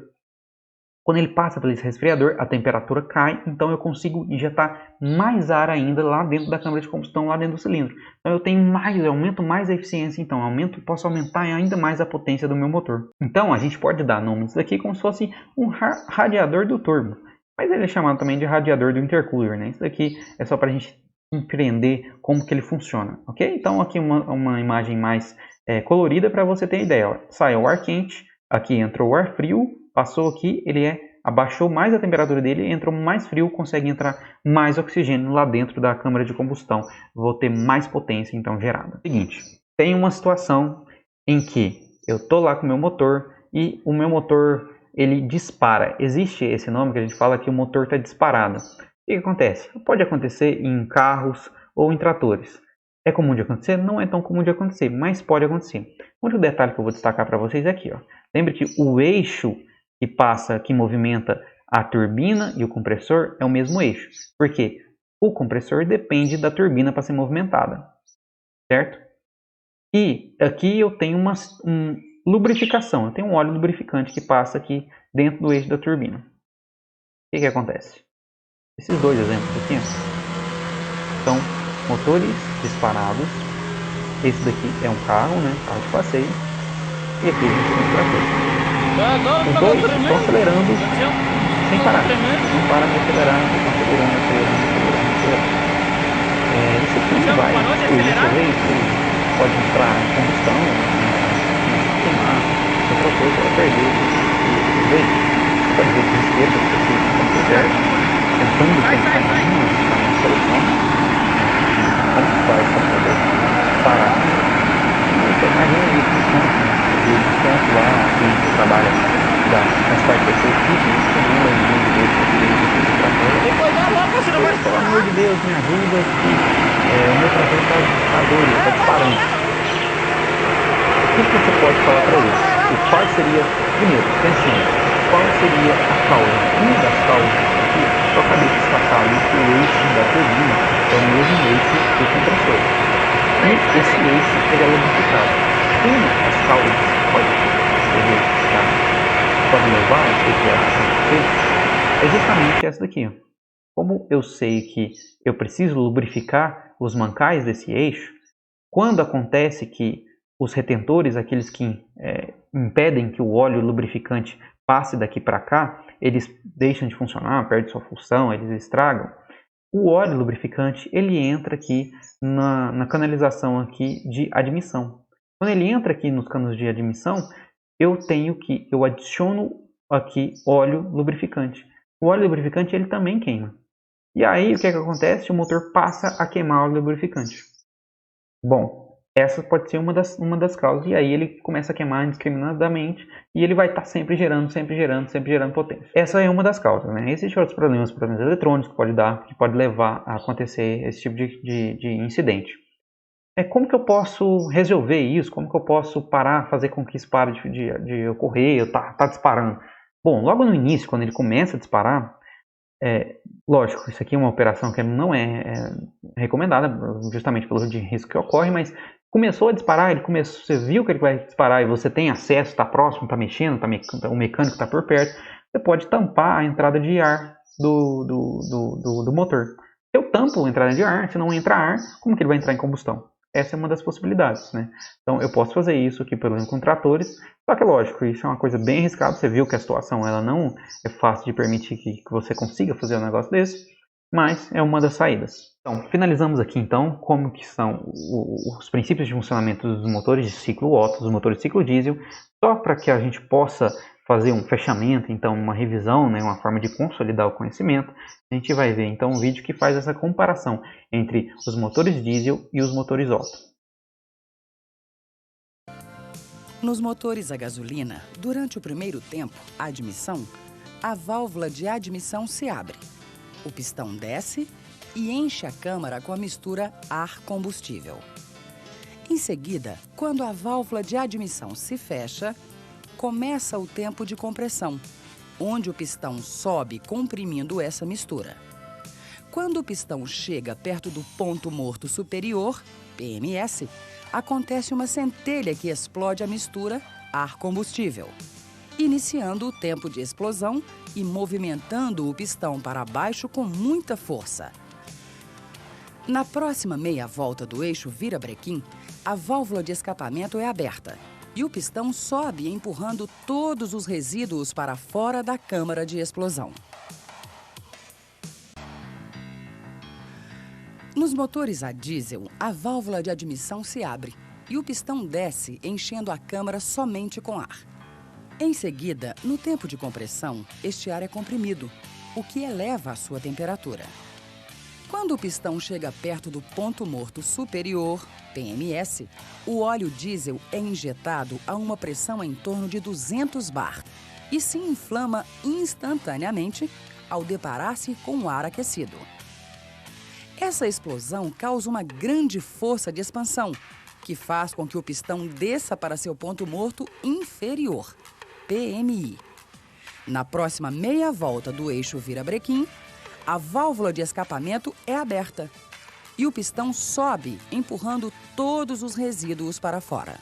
Quando ele passa por esse resfriador, a temperatura cai, então eu consigo injetar mais ar ainda lá dentro da câmara de combustão, lá dentro do cilindro. Então eu tenho eu aumento mais a eficiência, então posso aumentar ainda mais a potência do meu motor. Então a gente pode dar nome disso aqui como se fosse um radiador do turbo, mas ele é chamado também de radiador do intercooler, né? Isso daqui é só para a gente compreender como que ele funciona, ok? Então aqui uma imagem mais colorida para você ter ideia. Ó. Sai o ar quente, aqui entrou o ar frio, passou aqui, ele abaixou mais a temperatura dele, entrou mais frio, consegue entrar mais oxigênio lá dentro da câmara de combustão. Vou ter mais potência então gerada. Seguinte, tem uma situação em que eu tô lá com o meu motor e o meu motor ele dispara. Existe esse nome que a gente fala que o motor está disparado. O que acontece? Pode acontecer em carros ou em tratores. É comum de acontecer? Não é tão comum de acontecer, mas pode acontecer. O único detalhe que eu vou destacar para vocês é aqui. Ó. Lembre que o eixo que movimenta a turbina e o compressor é o mesmo eixo. Por quê? O compressor depende da turbina para ser movimentada, certo? E aqui eu tenho uma lubrificação, eu tenho um óleo lubrificante que passa aqui dentro do eixo da turbina. O que acontece? Esses dois exemplos aqui são motores disparados. Esse daqui é um carro, né? Carro de passeio. E aqui a gente tem um trator. Os dois estão acelerando sem parar. Não para de acelerar, estão acelerando. Isso aqui vai fluir o veículo, pode entrar em combustão, queimar, outra coisa, vai perder o veículo. Você pode ver que esquerda, as pessoas estão por perto, tentando pensar em uma solução, como que vai fazer parar. Você imagina isso no campo lá, quem trabalha nas partes da sua equipe, pelo amor de Deus, me ajuda, o meu trator está doido, está disparando. O que você pode falar para ele? Qual seria, primeiro, pensando, qual seria a causa? Uma das causas aqui, eu acabei de destacar ali que o eixo da turbina é o mesmo eixo do compressor. E esse eixo é lubrificado. Uma das causas pode levar a acontecer é justamente essa daqui. Como eu sei que eu preciso lubrificar os mancais desse eixo, quando acontece que os retentores, aqueles que impedem que o óleo lubrificante passe daqui para cá, eles deixam de funcionar, perdem sua função, eles estragam. O óleo lubrificante ele entra aqui na canalização aqui de admissão. Quando ele entra aqui nos canos de admissão, eu adiciono aqui óleo lubrificante. O óleo lubrificante ele também queima. E aí o que acontece? O motor passa a queimar o óleo lubrificante. Bom, essa pode ser uma das causas. E aí ele começa a queimar indiscriminadamente e ele vai estar sempre gerando potência. Essa é uma das causas, né? Existem outros problemas eletrônicos que pode levar a acontecer esse tipo de incidente. Como que eu posso resolver isso? Como que eu posso fazer com que isso pare de ocorrer? Tá disparando. Bom, logo no início, quando ele começa a disparar, lógico, isso aqui é uma operação que não é recomendada, justamente pelo risco que ocorre, mas começou a disparar, você viu que ele vai disparar e você tem acesso, está próximo, está mexendo, o mecânico está por perto, você pode tampar a entrada de ar do motor. Se eu tampo a entrada de ar, se não entra ar, como que ele vai entrar em combustão? Essa é uma das possibilidades, né? Então eu posso fazer isso aqui, por exemplo, com tratores, só que lógico, isso é uma coisa bem arriscada, você viu que a situação ela não é fácil de permitir que você consiga fazer um negócio desse, mas é uma das saídas. Então, finalizamos aqui então como que são os princípios de funcionamento dos motores de ciclo Otto, dos motores de ciclo diesel, só para que a gente possa fazer um fechamento, então uma revisão, né, uma forma de consolidar o conhecimento, a gente vai ver então um vídeo que faz essa comparação entre os motores diesel e os motores Otto. Nos motores a gasolina, durante o primeiro tempo, a admissão, a válvula de admissão se abre. O pistão desce e enche a câmara com a mistura ar-combustível. Em seguida, quando a válvula de admissão se fecha, começa o tempo de compressão, onde o pistão sobe comprimindo essa mistura. Quando o pistão chega perto do ponto morto superior, PMS, acontece uma centelha que explode a mistura ar-combustível, iniciando o tempo de explosão e movimentando o pistão para baixo com muita força. Na próxima meia volta do eixo virabrequim, a válvula de escapamento é aberta e o pistão sobe empurrando todos os resíduos para fora da câmara de explosão. Nos motores a diesel, a válvula de admissão se abre e o pistão desce, enchendo a câmara somente com ar. Em seguida, no tempo de compressão, este ar é comprimido, o que eleva a sua temperatura. Quando o pistão chega perto do ponto morto superior, PMS, o óleo diesel é injetado a uma pressão em torno de 200 bar e se inflama instantaneamente ao deparar-se com o ar aquecido. Essa explosão causa uma grande força de expansão, que faz com que o pistão desça para seu ponto morto inferior, PMI. Na próxima meia volta do eixo virabrequim, a válvula de escapamento é aberta e o pistão sobe, empurrando todos os resíduos para fora.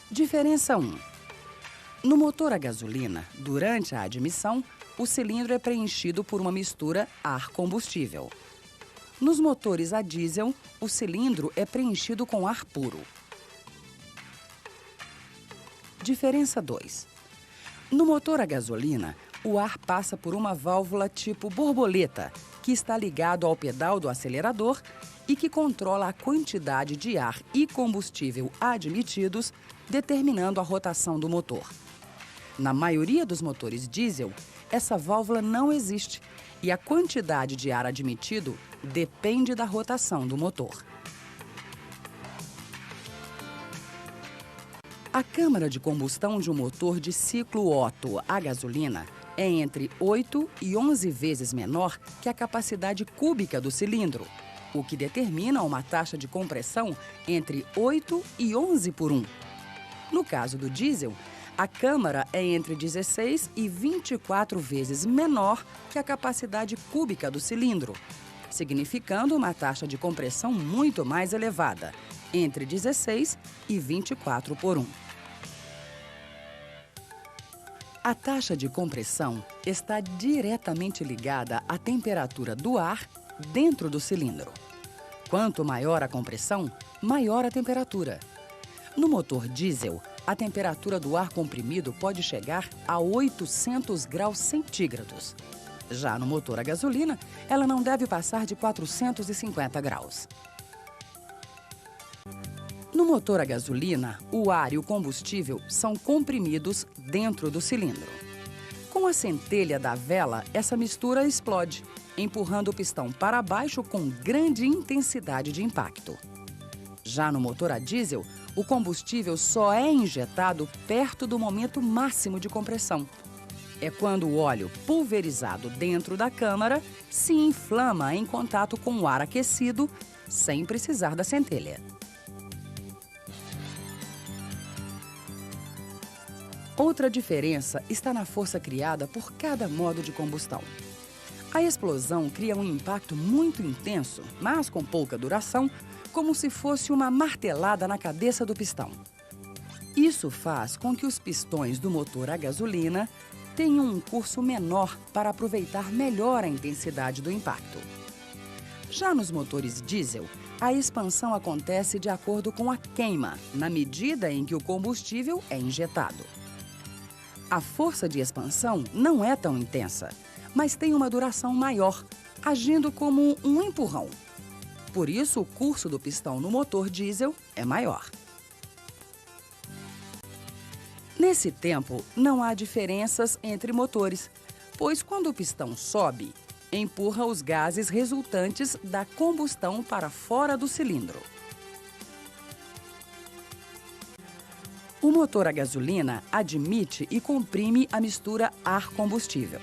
Diferença 1. No motor a gasolina, durante a admissão, o cilindro é preenchido por uma mistura ar-combustível. Nos motores a diesel, o cilindro é preenchido com ar puro. Diferença 2. No motor a gasolina, o ar passa por uma válvula tipo borboleta, que está ligado ao pedal do acelerador e que controla a quantidade de ar e combustível admitidos, determinando a rotação do motor. Na maioria dos motores diesel, essa válvula não existe e a quantidade de ar admitido depende da rotação do motor. A câmara de combustão de um motor de ciclo Otto a gasolina é entre 8 e 11 vezes menor que a capacidade cúbica do cilindro, o que determina uma taxa de compressão entre 8 e 11 por 1. No caso do diesel, a câmara é entre 16 e 24 vezes menor que a capacidade cúbica do cilindro, significando uma taxa de compressão muito mais elevada, entre 16 e 24 por 1. A taxa de compressão está diretamente ligada à temperatura do ar dentro do cilindro. Quanto maior a compressão, maior a temperatura. No motor diesel, a temperatura do ar comprimido pode chegar a 800 graus centígrados. Já no motor a gasolina, ela não deve passar de 450 graus. No motor a gasolina, o ar e o combustível são comprimidos dentro do cilindro. Com a centelha da vela, essa mistura explode, empurrando o pistão para baixo com grande intensidade de impacto. Já no motor a diesel, o combustível só é injetado perto do momento máximo de compressão. É quando o óleo pulverizado dentro da câmara se inflama em contato com o ar aquecido, sem precisar da centelha. Outra diferença está na força criada por cada modo de combustão. A explosão cria um impacto muito intenso, mas com pouca duração, como se fosse uma martelada na cabeça do pistão. Isso faz com que os pistões do motor a gasolina tenham um curso menor para aproveitar melhor a intensidade do impacto. Já nos motores diesel, a expansão acontece de acordo com a queima, na medida em que o combustível é injetado. A força de expansão não é tão intensa, mas tem uma duração maior, agindo como um empurrão. Por isso, o curso do pistão no motor diesel é maior. Nesse tempo, não há diferenças entre motores, pois quando o pistão sobe, empurra os gases resultantes da combustão para fora do cilindro. O motor a gasolina admite e comprime a mistura ar-combustível.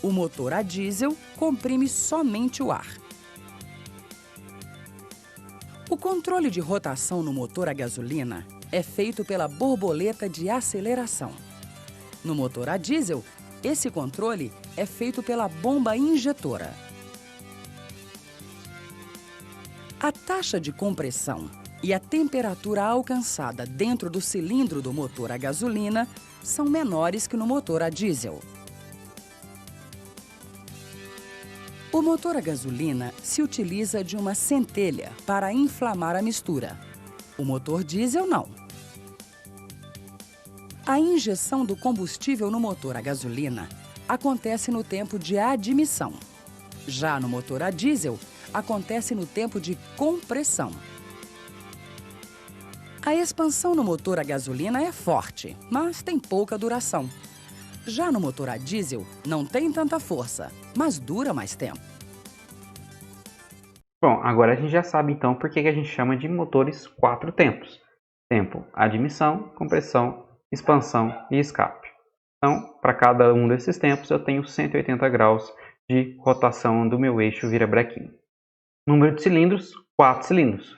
O motor a diesel comprime somente o ar. O controle de rotação no motor a gasolina é feito pela borboleta de aceleração. No motor a diesel, esse controle é feito pela bomba injetora. A taxa de compressão e a temperatura alcançada dentro do cilindro do motor a gasolina são menores que no motor a diesel. O motor a gasolina se utiliza de uma centelha para inflamar a mistura. O motor diesel não. A injeção do combustível no motor a gasolina acontece no tempo de admissão. Já no motor a diesel, acontece no tempo de compressão. A expansão no motor a gasolina é forte, mas tem pouca duração. Já no motor a diesel, não tem tanta força, mas dura mais tempo. Bom, agora a gente já sabe então por que a gente chama de motores 4 tempos. Tempo admissão, compressão, expansão e escape. Então, para cada um desses tempos eu tenho 180 graus de rotação do meu eixo virabrequim. Número de cilindros, 4 cilindros.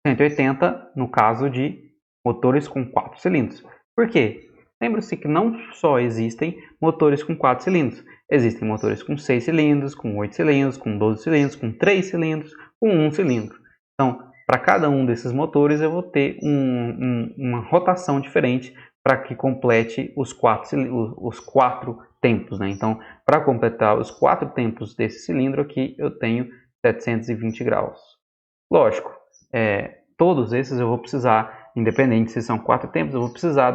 180 no caso de motores com 4 cilindros. Por quê? Lembre-se que não só existem motores com 4 cilindros. Existem motores com 6 cilindros, com 8 cilindros, com 12 cilindros, com 3 cilindros, com 1 cilindro. Então, para cada um desses motores eu vou ter uma rotação diferente para que complete os 4 tempos. Né? Então, para completar os 4 tempos desse cilindro aqui, eu tenho 720 graus. Lógico, todos esses eu vou precisar, independente se são 4 tempos, eu vou precisar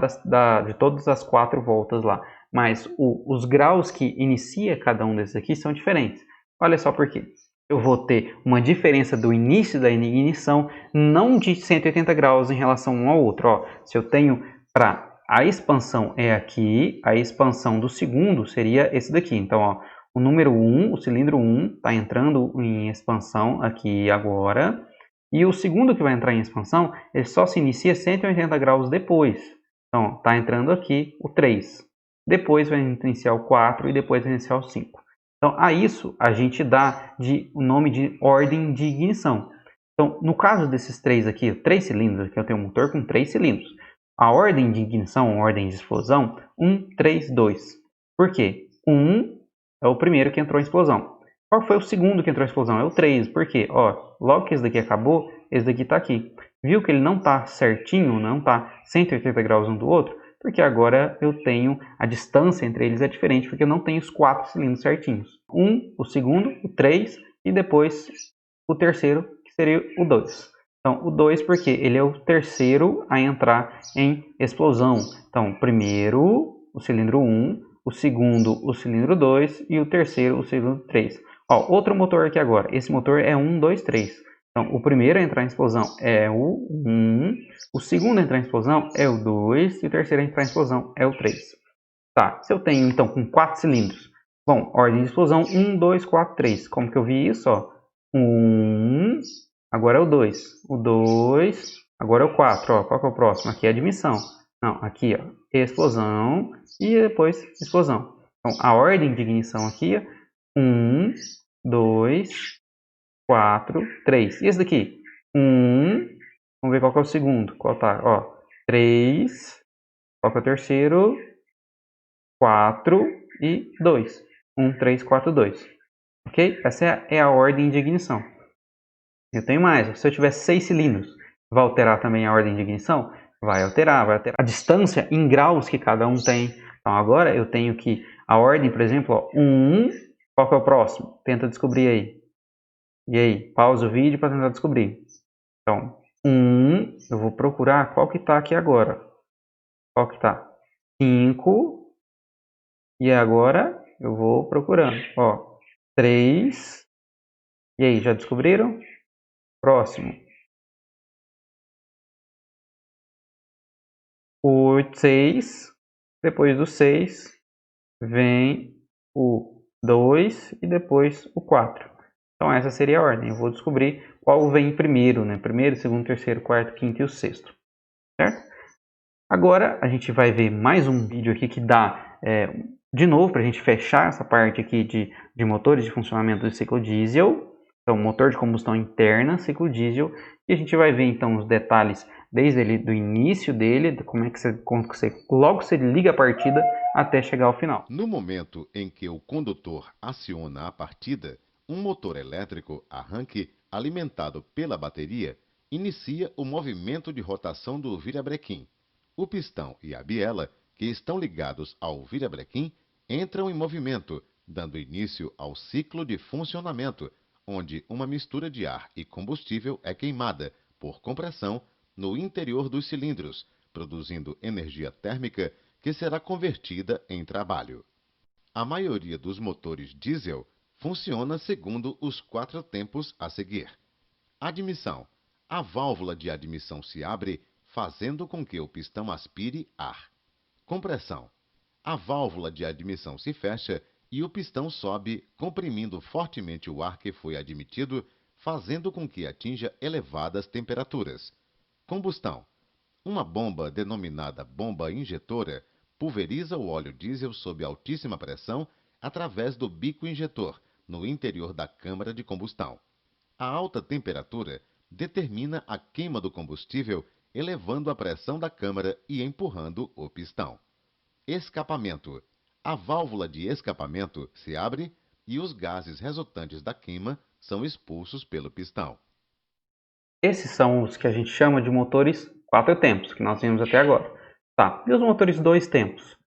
de todas as 4 voltas lá. Mas os graus que inicia cada um desses aqui são diferentes. Olha só por quê. Eu vou ter uma diferença do início da ignição, não de 180 graus em relação um ao outro. Ó, se eu tenho para a expansão é aqui, a expansão do segundo seria esse daqui. Então, ó, o número 1, o cilindro 1, está entrando em expansão aqui agora. E o segundo que vai entrar em expansão, ele só se inicia 180 graus depois. Então, está entrando aqui o 3. Depois vai iniciar o 4 e depois vai iniciar o 5. Então, a isso a gente dá o nome de ordem de ignição. Então, no caso desses 3 aqui, 3 cilindros, aqui eu tenho um motor com 3 cilindros. A ordem de ignição, ordem de explosão, 1, 3, 2. Por quê? O 1 é o primeiro que entrou em explosão. Qual foi o segundo que entrou em explosão? É o 3. Por quê? Ó, logo que esse daqui acabou, esse daqui está aqui. Viu que ele não está certinho, não está 180 graus um do outro? Porque agora eu tenho, a distância entre eles é diferente, porque eu não tenho os 4 cilindros certinhos. O segundo, o 3 e depois o terceiro, que seria o 2. Então, o 2 porque ele é o terceiro a entrar em explosão. Então, primeiro, o cilindro 1, o segundo, o cilindro 2 e o terceiro, o cilindro 3. Ó, outro motor aqui agora. Esse motor é 1, 2, 3. Então, o primeiro a entrar em explosão é o 1, o segundo a entrar em explosão é o 2 e o terceiro a entrar em explosão é o 3. Tá, se eu tenho então com 4 cilindros, bom, ordem de explosão 1, 2, 4, 3. Como que eu vi isso? Ó? 1, agora é o 2. O 2, agora é o 4. Ó, qual que é o próximo? Aqui é a admissão. Não, aqui ó, explosão e depois explosão. Então, a ordem de ignição aqui é 1, 2, 4, 3. E esse daqui? 1, vamos ver qual que é o segundo. Qual tá? Ó, 3, qual que é o terceiro? 4 e 2. 1, 3, 4, 2. Ok? Essa é a ordem de ignição. Eu tenho mais. Se eu tiver 6 cilindros, vai alterar também a ordem de ignição? Vai alterar. A distância em graus que cada um tem. Então agora eu tenho que a ordem, por exemplo, ó, 1, qual que é o próximo? Tenta descobrir aí. E aí, pausa o vídeo para tentar descobrir. Então, 1, eu vou procurar qual que está aqui agora. Qual que está? 5. E agora eu vou procurando. Ó, 3. E aí, já descobriram? Próximo. o 6, depois do 6 vem o 2 e depois o 4. Então essa seria a ordem. Eu vou descobrir qual vem primeiro, né? Primeiro, segundo, terceiro, quarto, quinto e o sexto. Certo? Agora a gente vai ver mais um vídeo aqui que dá, de novo, para a gente fechar essa parte aqui de motores de funcionamento do ciclo diesel. Então, motor de combustão interna, ciclo diesel. E a gente vai ver então os detalhes desde o início dele, como é que logo você liga a partida até chegar ao final. No momento em que o condutor aciona a partida, um motor elétrico arranque alimentado pela bateria inicia o movimento de rotação do virabrequim. O pistão e a biela, que estão ligados ao virabrequim, entram em movimento, dando início ao ciclo de funcionamento, onde uma mistura de ar e combustível é queimada, por compressão, no interior dos cilindros, produzindo energia térmica que será convertida em trabalho. A maioria dos motores diesel funciona segundo os 4 tempos a seguir. Admissão. A válvula de admissão se abre, fazendo com que o pistão aspire ar. Compressão. A válvula de admissão se fecha e o pistão sobe, comprimindo fortemente o ar que foi admitido, fazendo com que atinja elevadas temperaturas. Combustão. Uma bomba denominada bomba injetora pulveriza o óleo diesel sob altíssima pressão através do bico injetor, no interior da câmara de combustão. A alta temperatura determina a queima do combustível, elevando a pressão da câmara e empurrando o pistão. Escapamento. A válvula de escapamento se abre e os gases resultantes da queima são expulsos pelo pistão. Esses são os que a gente chama de motores 4 tempos, que nós vimos até agora. Tá, e os motores 2 tempos?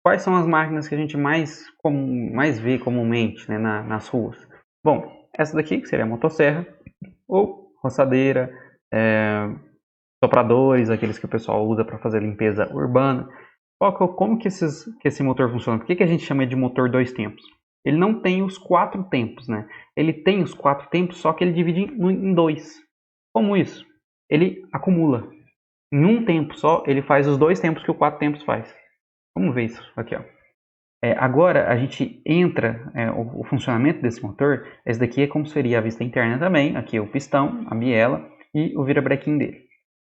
Quais são as máquinas que a gente mais vê comumente, né, nas ruas? Bom, essa daqui, que seria a motosserra, ou roçadeira, sopradores, aqueles que o pessoal usa para fazer limpeza urbana. Como que esse motor funciona? Por que a gente chama de motor 2 tempos? Ele não tem os 4 tempos, né? Ele tem os 4 tempos, só que ele divide em 2. Como isso? Ele acumula. Em um tempo só, ele faz os 2 tempos que o 4 tempos faz. Vamos ver isso aqui, ó. Agora a gente entra, o funcionamento desse motor. Esse daqui é como seria a vista interna também. Aqui é o pistão, a biela e o virabrequim dele.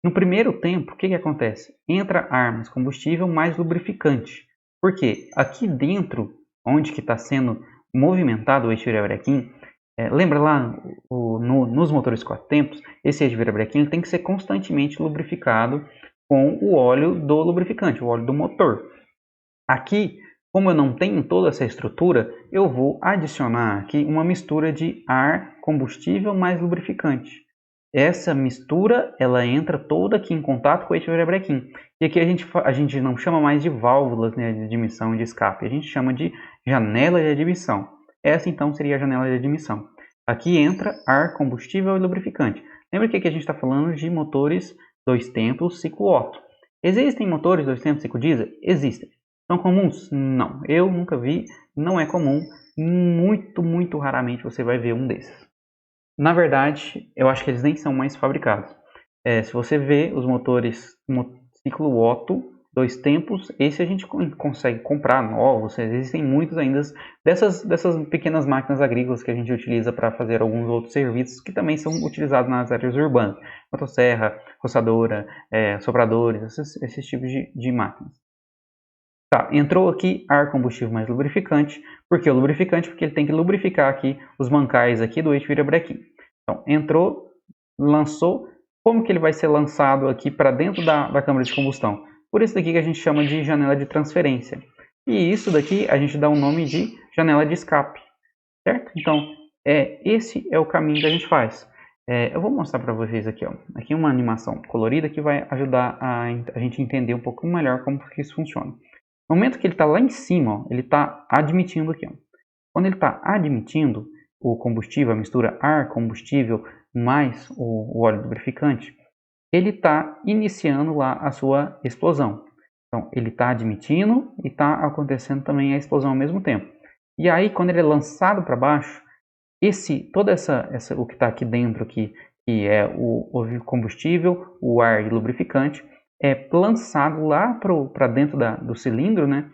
No primeiro tempo, o que acontece? Entra ar mais combustível mais lubrificante. Por quê? Aqui dentro, onde que está sendo movimentado o eixo virabrequim, lembra lá nos motores 4 tempos, esse eixo virabrequim tem que ser constantemente lubrificado com o óleo do lubrificante, o óleo do motor. Aqui, como eu não tenho toda essa estrutura, eu vou adicionar aqui uma mistura de ar, combustível mais lubrificante. Essa mistura, ela entra toda aqui em contato com o eixo virabrequim. E aqui a gente não chama mais de válvulas, né, de admissão e de escape, a gente chama de janela de admissão. Essa então seria a janela de admissão. Aqui entra ar, combustível e lubrificante. Lembra que aqui a gente está falando de motores 2 tempos ciclo Otto. Existem motores 2 tempos ciclo diesel? Existem. São comuns? Não. Eu nunca vi, não é comum. Muito, muito raramente você vai ver um desses. Na verdade, eu acho que eles nem são mais fabricados. Se você vê os motores ciclo Otto, 2 tempos, esse a gente consegue comprar novos. Existem muitos ainda dessas pequenas máquinas agrícolas que a gente utiliza para fazer alguns outros serviços que também são utilizados nas áreas urbanas. Motosserra, roçadora, sopradores, esses tipos de máquinas. Tá, entrou aqui ar, combustível mais lubrificante. Por que o lubrificante? Porque ele tem que lubrificar aqui os mancais aqui do eixo virabrequim. Então, entrou, lançou. Como que ele vai ser lançado aqui para dentro da câmara de combustão? Por isso daqui que a gente chama de janela de transferência. E isso daqui a gente dá o nome de janela de escape. Certo? Então, esse é o caminho que a gente faz. Eu vou mostrar para vocês aqui, ó. Aqui uma animação colorida que vai ajudar a gente entender um pouco melhor como que isso funciona. No momento que ele está lá em cima, ó, ele está admitindo aqui. Ó. Quando ele está admitindo o combustível, a mistura ar, combustível, mais o óleo lubrificante, ele está iniciando lá a sua explosão. Então, ele está admitindo e está acontecendo também a explosão ao mesmo tempo. E aí, quando ele é lançado para baixo, o que está aqui dentro, aqui, que é o combustível, o ar e o lubrificante, é lançado lá para dentro do cilindro, né,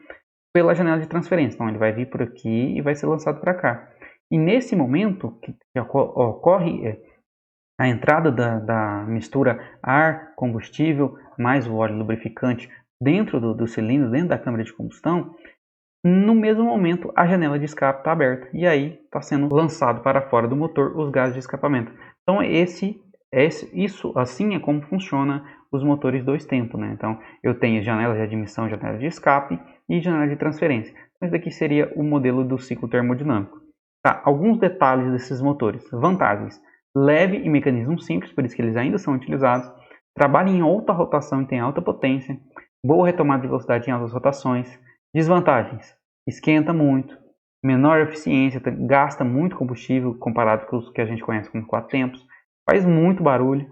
pela janela de transferência. Então ele vai vir por aqui e vai ser lançado para cá. E nesse momento que ocorre a entrada da mistura ar, combustível, mais o óleo lubrificante dentro do cilindro, dentro da câmara de combustão, no mesmo momento a janela de escape está aberta e aí está sendo lançado para fora do motor os gases de escapamento. Então isso assim é como funciona os motores dois tempos, né? Então eu tenho janela de admissão, janela de escape e janela de transferência. Então esse aqui seria o modelo do ciclo termodinâmico. Tá, alguns detalhes desses motores. Vantagens: leve e mecanismo simples, por isso que eles ainda são utilizados. Trabalha em alta rotação e tem alta potência. Boa retomada de velocidade em altas rotações. Desvantagens: esquenta muito, menor eficiência, gasta muito combustível comparado com os que a gente conhece como 4 tempos, faz muito barulho,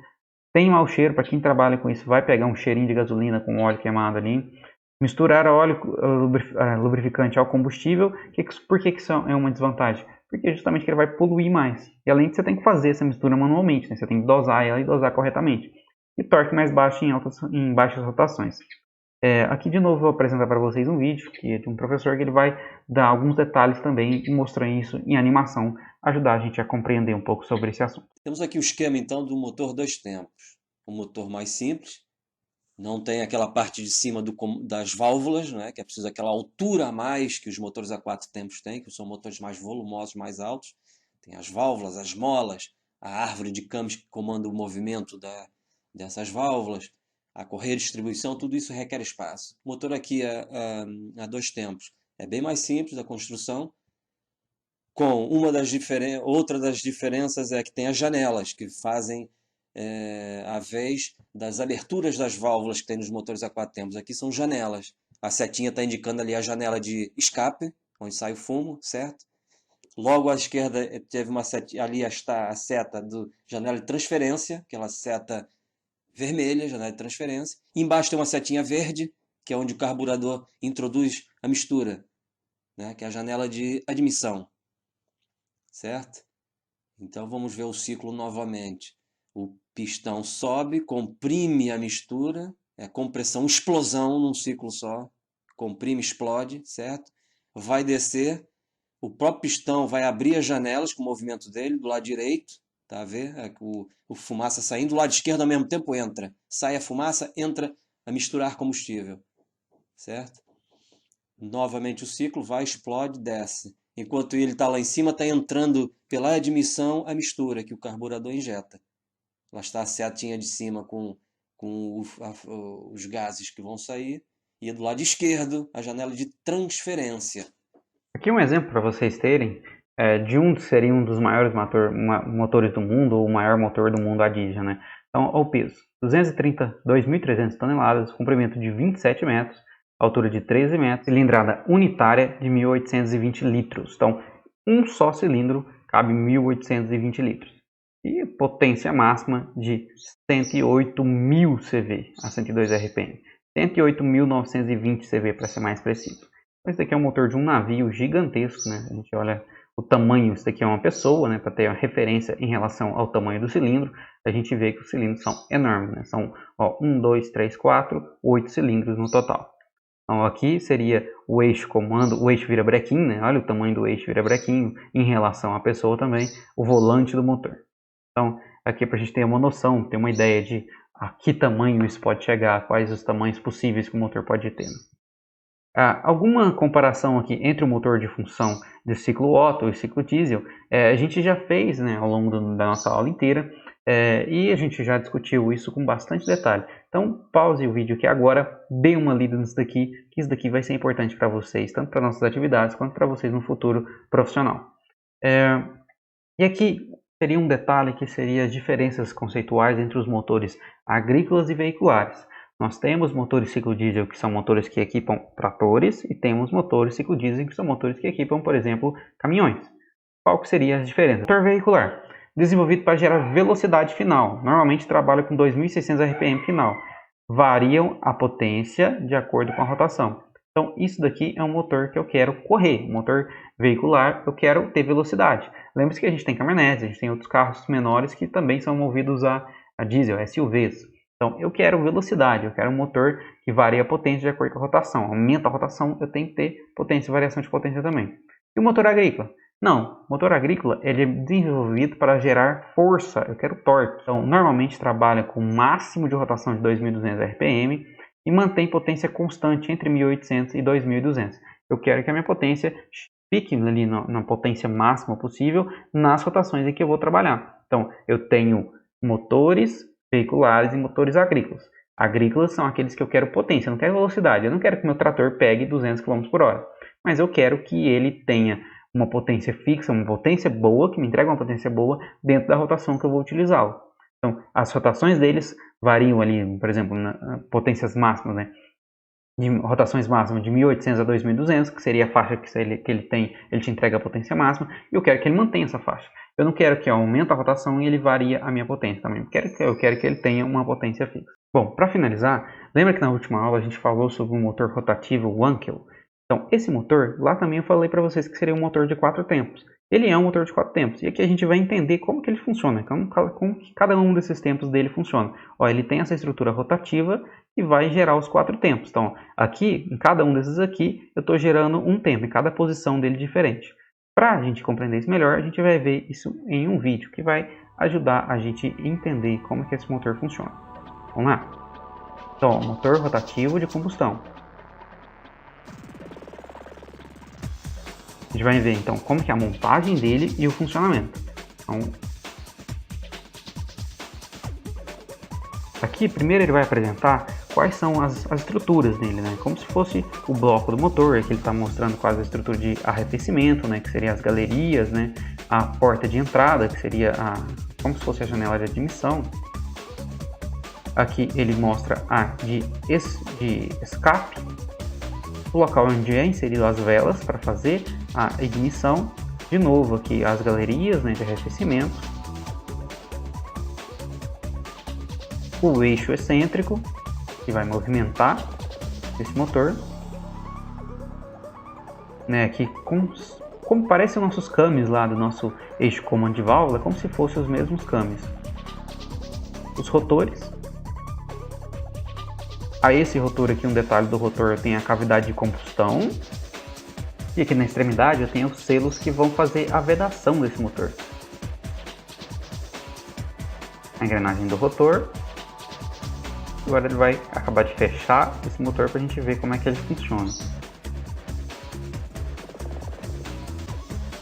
tem mau cheiro. Para quem trabalha com isso, vai pegar um cheirinho de gasolina com óleo queimado ali. Misturar óleo lubrificante ao combustível, por que isso é uma desvantagem? Porque justamente que ele vai poluir mais. E além de você tem que fazer essa mistura manualmente, né? Você tem que dosar ela e dosar corretamente. E torque mais baixo em baixas rotações. Aqui de novo vou apresentar para vocês um vídeo que é de um professor que ele vai dar alguns detalhes também e mostrar isso em animação, ajudar a gente a compreender um pouco sobre esse assunto. Temos aqui o esquema então do motor dois tempos. Um motor mais simples, não tem aquela parte de cima das válvulas, né, que é preciso aquela altura a mais que os motores a 4 tempos têm, que são motores mais volumosos, mais altos. Tem as válvulas, as molas, a árvore de campos que comanda o movimento dessas válvulas, a correia de distribuição, tudo isso requer espaço. O motor aqui a dois tempos é bem mais simples a construção, com outra das diferenças é que tem as janelas, que fazem a vez das aberturas das válvulas que tem nos motores a 4 tempos. Aqui são janelas. A setinha está indicando ali a janela de escape, onde sai o fumo, certo? Logo à esquerda teve uma seta, ali está a seta do janela de transferência, aquela seta vermelha, janela de transferência. Embaixo tem uma setinha verde, que é onde o carburador introduz a mistura, né? Que é a janela de admissão, certo? Então vamos ver o ciclo novamente. O pistão sobe, comprime a mistura, é compressão, explosão num ciclo só, comprime, explode, certo? Vai descer, o próprio pistão vai abrir as janelas com o movimento dele, do lado direito, tá a ver? O fumaça saindo, do lado esquerdo ao mesmo tempo entra, sai a fumaça, entra a misturar combustível, certo? Novamente o ciclo vai, explode, desce. Enquanto ele está lá em cima, está entrando pela admissão a mistura que o carburador injeta. Lá está a setinha de cima com os gases que vão sair. E do lado esquerdo, a janela de transferência. Aqui um exemplo para vocês terem seria um dos maiores motores do mundo, ou o maior motor do mundo a diesel, né? Então, o peso: 232.300 toneladas, comprimento de 27 metros, altura de 13 metros, cilindrada unitária de 1.820 litros. Então, um só cilindro cabe 1.820 litros. E potência máxima de 108.000 CV a 102 RPM. 108.920 CV para ser mais preciso. Esse daqui é um motor de um navio gigantesco, né? A gente olha o tamanho, isso daqui é uma pessoa, né? Para ter uma referência em relação ao tamanho do cilindro, a gente vê que os cilindros são enormes, né? São 1, 2, 3, 4, 8 cilindros no total. Então aqui seria o eixo comando, o eixo virabrequim, né? Olha o tamanho do eixo virabrequim em relação à pessoa também, o volante do motor. Então aqui para a gente ter uma noção, ter uma ideia de a que tamanho isso pode chegar, quais os tamanhos possíveis que o motor pode ter. Alguma comparação aqui entre o motor de função de ciclo Otto e ciclo diesel, a gente já fez, né, ao longo da nossa aula inteira, e a gente já discutiu isso com bastante detalhe. Então pause o vídeo aqui agora, dê uma lida nisso daqui, que isso daqui vai ser importante para vocês, tanto para nossas atividades quanto para vocês no futuro profissional. E aqui seria um detalhe que seria as diferenças conceituais entre os motores agrícolas e veiculares. Nós temos motores ciclo diesel que são motores que equipam tratores e temos motores ciclo diesel que são motores que equipam, por exemplo, caminhões. Qual que seria a diferença? Motor veicular, desenvolvido para gerar velocidade final, normalmente trabalha com 2.600 RPM final. Variam a potência de acordo com a rotação. Então isso daqui é um motor que eu quero correr, motor veicular, eu quero ter velocidade. Lembre-se que a gente tem caminhonetes, a gente tem outros carros menores que também são movidos a diesel, SUVs. Então, eu quero velocidade, eu quero um motor que varia a potência de acordo com a rotação. Aumenta a rotação, eu tenho que ter potência e variação de potência também. E o motor agrícola? Não, o motor agrícola ele é desenvolvido para gerar força, eu quero torque. Então, normalmente trabalha com um máximo de rotação de 2.200 RPM e mantém potência constante entre 1.800 e 2.200. Eu quero que a minha potência fique ali na potência máxima possível nas rotações em que eu vou trabalhar. Então, eu tenho motores veiculares e motores agrícolas. Agrícolas são aqueles que eu quero potência, eu não quero velocidade. Eu não quero que meu trator pegue 200 km por hora. Mas eu quero que ele tenha uma potência fixa, uma potência boa, que me entregue uma potência boa dentro da rotação que eu vou utilizá-lo. Então, as rotações deles variam ali, por exemplo, potências máximas, né? De rotações máximas de 1.800 a 2.200, que seria a faixa que ele tem, ele te entrega a potência máxima, e eu quero que ele mantenha essa faixa. Eu não quero que aumente a rotação e ele varie a minha potência também. Eu quero que ele tenha uma potência fixa. Bom, para finalizar, lembra que na última aula a gente falou sobre o motor rotativo Wankel? Então, esse motor, lá também eu falei para vocês que seria um motor de 4 tempos. Ele é um motor de 4 tempos. E aqui a gente vai entender como que ele funciona, como cada um desses tempos dele funciona. Ó, ele tem essa estrutura rotativa e vai gerar os 4 tempos. Então, aqui, em cada um desses aqui, eu estou gerando um tempo, em cada posição dele diferente. Para a gente compreender isso melhor, a gente vai ver isso em um vídeo que vai ajudar a gente a entender como que esse motor funciona. Vamos lá? Então, motor rotativo de combustão. A gente vai ver então como que é a montagem dele e o funcionamento. Então, aqui primeiro ele vai apresentar quais são as estruturas dele, né? Como se fosse o bloco do motor, aqui ele está mostrando quase a estrutura de arrefecimento, né? Que seria as galerias, né? A porta de entrada, que seria como se fosse a janela de admissão. Aqui ele mostra a de escape, o local onde é inserido as velas para fazer a ignição. De novo aqui as galerias, né, de arrefecimento. O eixo excêntrico, que vai movimentar esse motor. Né, aqui como parecem os nossos cames lá do nosso eixo comando de válvula, como se fossem os mesmos cames. Os rotores. A esse rotor aqui, um detalhe do rotor, tem a cavidade de combustão. E aqui na extremidade eu tenho os selos que vão fazer a vedação desse motor. A engrenagem do rotor. Agora ele vai acabar de fechar esse motor para a gente ver como é que ele funciona.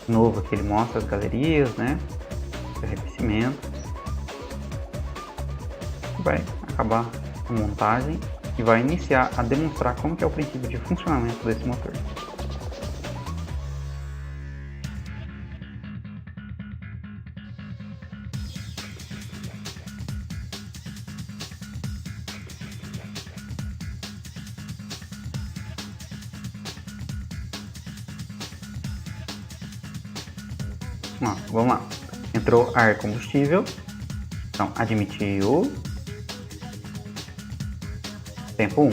De novo aqui ele mostra as galerias, né? O arrefecimento. Vai acabar a montagem e vai iniciar a demonstrar como que é o princípio de funcionamento desse motor. Ó, vamos lá. Entrou ar combustível. Então, admitiu. Tempo 1.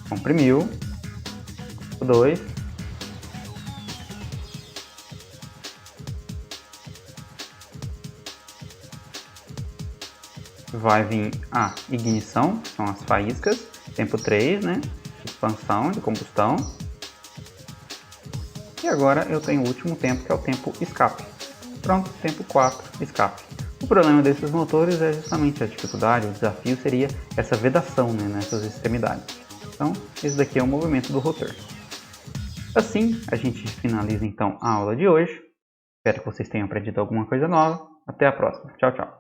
Comprimiu. Tempo 2. Vai vir a ignição, que são as faíscas. Tempo 3, né? Expansão de combustão. E agora eu tenho o último tempo, que é o tempo escape. Pronto, tempo 4, escape. O problema desses motores é justamente a dificuldade, o desafio seria essa vedação, né, nessas extremidades. Então, esse daqui é o movimento do rotor. Assim, a gente finaliza então a aula de hoje. Espero que vocês tenham aprendido alguma coisa nova. Até a próxima. Tchau, tchau.